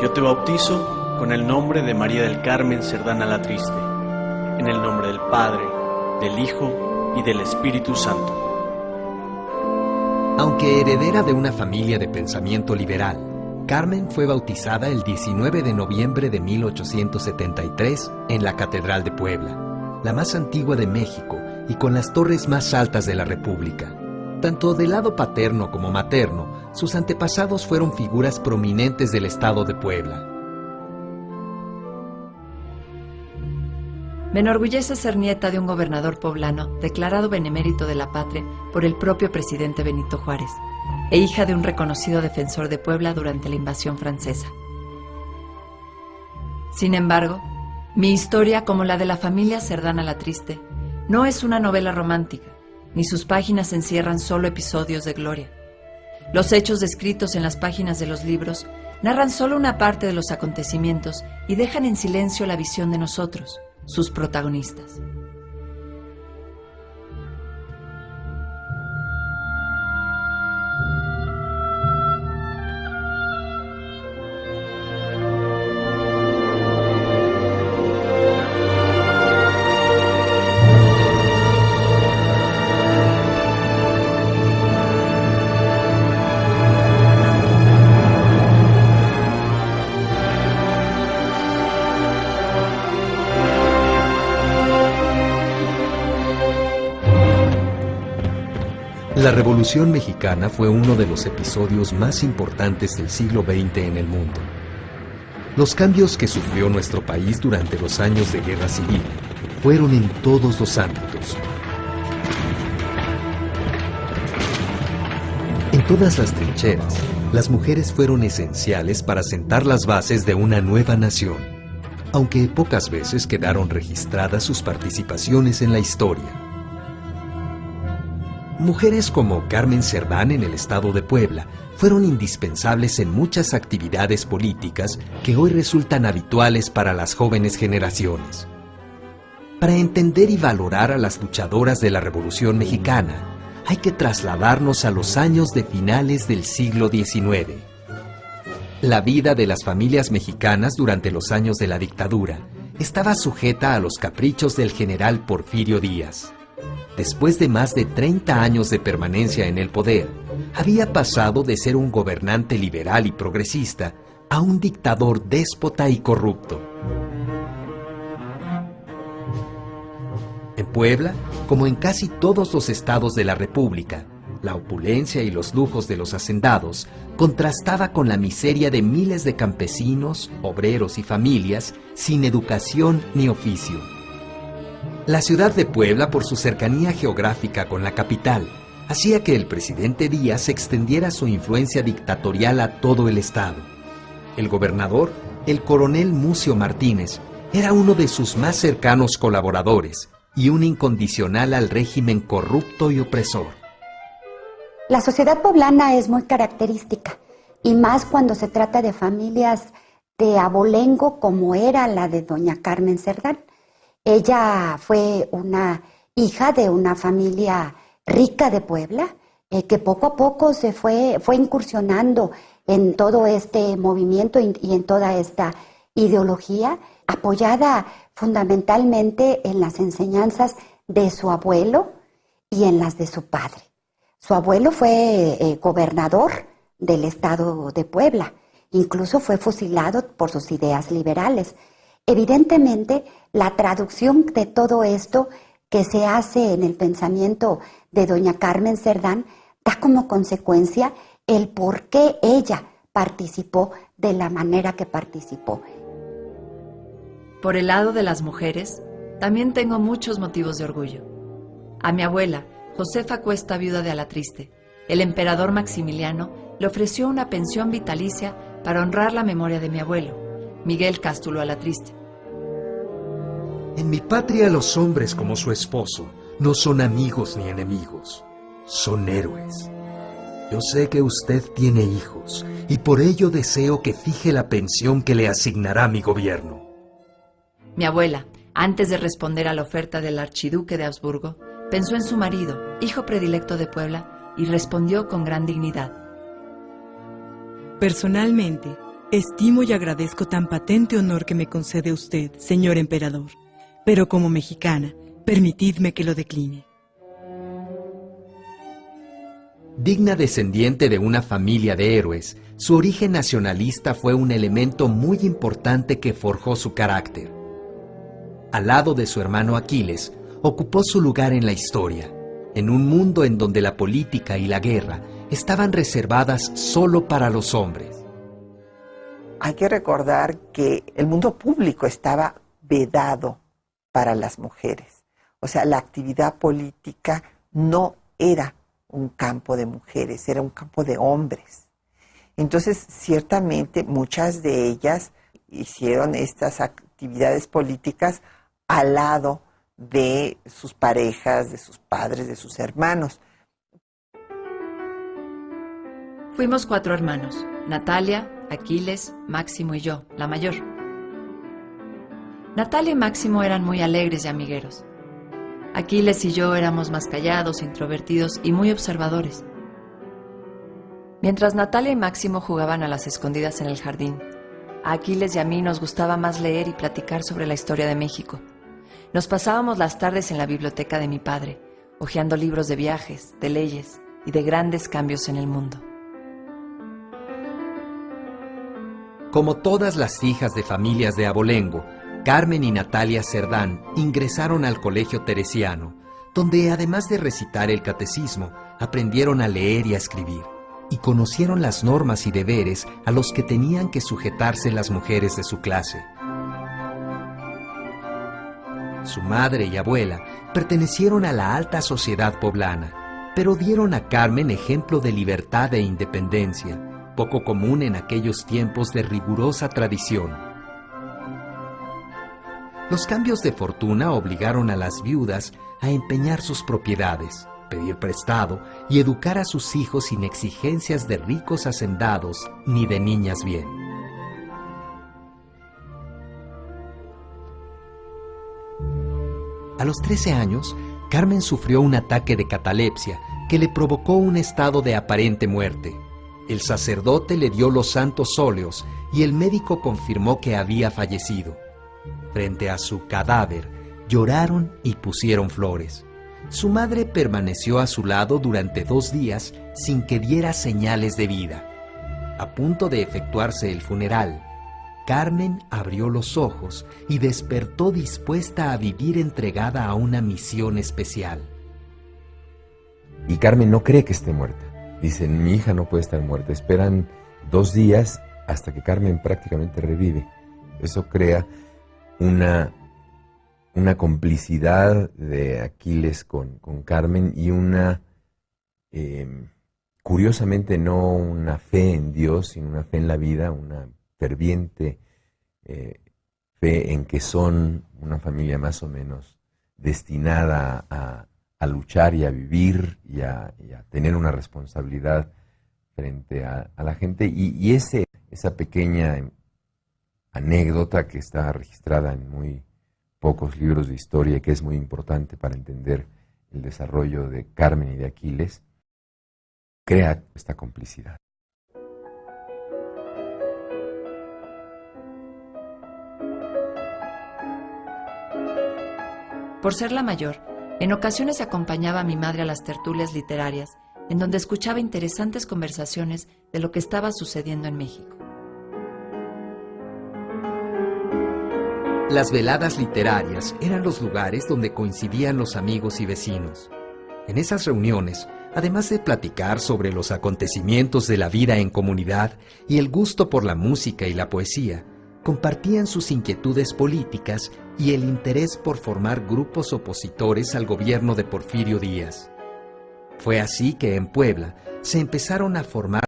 Yo te bautizo con el nombre de María del Carmen Cerdán Alatriste, en el nombre del Padre, del Hijo y del Espíritu Santo. Aunque heredera de una familia de pensamiento liberal, Carmen fue bautizada el 19 de noviembre de 1873 en la Catedral de Puebla, la más antigua de México y con las torres más altas de la República. Tanto del lado paterno como materno, sus antepasados fueron figuras prominentes del estado de Puebla. Me enorgullece ser nieta de un gobernador poblano declarado benemérito de la patria por el propio presidente Benito Juárez, e hija de un reconocido defensor de Puebla durante la invasión francesa. Sin embargo, mi historia, como la de la familia Cerdán Alatriste, no es una novela romántica, ni sus páginas encierran solo episodios de gloria. Los hechos descritos en las páginas de los libros narran solo una parte de los acontecimientos y dejan en silencio la visión de nosotros, sus protagonistas. La Revolución Mexicana fue uno de los episodios más importantes del siglo XX en el mundo. Los cambios que sufrió nuestro país durante los años de guerra civil fueron en todos los ámbitos. En todas las trincheras, las mujeres fueron esenciales para sentar las bases de una nueva nación, aunque pocas veces quedaron registradas sus participaciones en la historia. Mujeres como Carmen Cerdán en el estado de Puebla fueron indispensables en muchas actividades políticas que hoy resultan habituales para las jóvenes generaciones. Para entender y valorar a las luchadoras de la Revolución Mexicana, hay que trasladarnos a los años de finales del siglo XIX. La vida de las familias mexicanas durante los años de la dictadura estaba sujeta a los caprichos del general Porfirio Díaz. Después de más de 30 años de permanencia en el poder, había pasado de ser un gobernante liberal y progresista a un dictador déspota y corrupto. En Puebla, como en casi todos los estados de la República, la opulencia y los lujos de los hacendados contrastaba con la miseria de miles de campesinos, obreros y familias sin educación ni oficio. La ciudad de Puebla, por su cercanía geográfica con la capital, hacía que el presidente Díaz extendiera su influencia dictatorial a todo el estado. El gobernador, el coronel Mucio Martínez, era uno de sus más cercanos colaboradores y un incondicional al régimen corrupto y opresor. La sociedad poblana es muy característica, y más cuando se trata de familias de abolengo como era la de doña Carmen Cerdán. Ella fue una hija de una familia rica de Puebla, que poco a poco se fue incursionando en todo este movimiento y en toda esta ideología, apoyada fundamentalmente en las enseñanzas de su abuelo y en las de su padre. Su abuelo fue gobernador del estado de Puebla, incluso fue fusilado por sus ideas liberales. Evidentemente, la traducción de todo esto que se hace en el pensamiento de doña Carmen Cerdán da como consecuencia el por qué ella participó de la manera que participó. Por el lado de las mujeres, también tengo muchos motivos de orgullo. A mi abuela, Josefa Cuesta, viuda de Alatriste, el emperador Maximiliano le ofreció una pensión vitalicia para honrar la memoria de mi abuelo, Miguel Cástulo Alatriste. En mi patria los hombres como su esposo no son amigos ni enemigos, son héroes. Yo sé que usted tiene hijos y por ello deseo que fije la pensión que le asignará mi gobierno. Mi abuela, antes de responder a la oferta del archiduque de Habsburgo, pensó en su marido, hijo predilecto de Puebla, y respondió con gran dignidad. Personalmente, Estimo y agradezco tan patente honor que me concede usted, señor emperador, pero como mexicana, permitidme que lo decline. Digna descendiente de una familia de héroes, su origen nacionalista fue un elemento muy importante que forjó su carácter. Al lado de su hermano Aquiles, ocupó su lugar en la historia, en un mundo en donde la política y la guerra estaban reservadas solo para los hombres. Hay que recordar que el mundo público estaba vedado para las mujeres. O sea, la actividad política no era un campo de mujeres, era un campo de hombres. Entonces, ciertamente, muchas de ellas hicieron estas actividades políticas al lado de sus parejas, de sus padres, de sus hermanos. Fuimos 4 hermanos, Natalia, Aquiles, Máximo y yo, la mayor. Natalia y Máximo eran muy alegres y amigueros. Aquiles y yo éramos más callados, introvertidos y muy observadores. Mientras Natalia y Máximo jugaban a las escondidas en el jardín, a Aquiles y a mí nos gustaba más leer y platicar sobre la historia de México. Nos pasábamos las tardes en la biblioteca de mi padre, hojeando libros de viajes, de leyes y de grandes cambios en el mundo. Como todas las hijas de familias de abolengo, Carmen y Natalia Cerdán ingresaron al Colegio Teresiano, donde además de recitar el catecismo, aprendieron a leer y a escribir, y conocieron las normas y deberes a los que tenían que sujetarse las mujeres de su clase. Su madre y abuela pertenecieron a la alta sociedad poblana, pero dieron a Carmen ejemplo de libertad e independencia, poco común en aquellos tiempos de rigurosa tradición. Los cambios de fortuna obligaron a las viudas a empeñar sus propiedades, pedir prestado y educar a sus hijos sin exigencias de ricos hacendados ni de niñas bien. A los 13 años, Carmen sufrió un ataque de catalepsia que le provocó un estado de aparente muerte. El sacerdote le dio los santos óleos y el médico confirmó que había fallecido. Frente a su cadáver, lloraron y pusieron flores. Su madre permaneció a su lado durante 2 días sin que diera señales de vida. A punto de efectuarse el funeral, Carmen abrió los ojos y despertó dispuesta a vivir entregada a una misión especial. Y Carmen no cree que esté muerta. Dicen, mi hija no puede estar muerta. Esperan 2 días hasta que Carmen prácticamente revive. Eso crea una complicidad de Aquiles con Carmen y una, curiosamente, no una fe en Dios, sino una fe en la vida, una ferviente fe en que son una familia más o menos destinada a luchar y a vivir y a tener una responsabilidad frente a la gente. Y esa pequeña anécdota que está registrada en muy pocos libros de historia y que es muy importante para entender el desarrollo de Carmen y de Aquiles, crea esta complicidad. Por ser la mayor, en ocasiones acompañaba a mi madre a las tertulias literarias, en donde escuchaba interesantes conversaciones de lo que estaba sucediendo en México. Las veladas literarias eran los lugares donde coincidían los amigos y vecinos. En esas reuniones, además de platicar sobre los acontecimientos de la vida en comunidad y el gusto por la música y la poesía, compartían sus inquietudes políticas y el interés por formar grupos opositores al gobierno de Porfirio Díaz. Fue así que en Puebla se empezaron a formar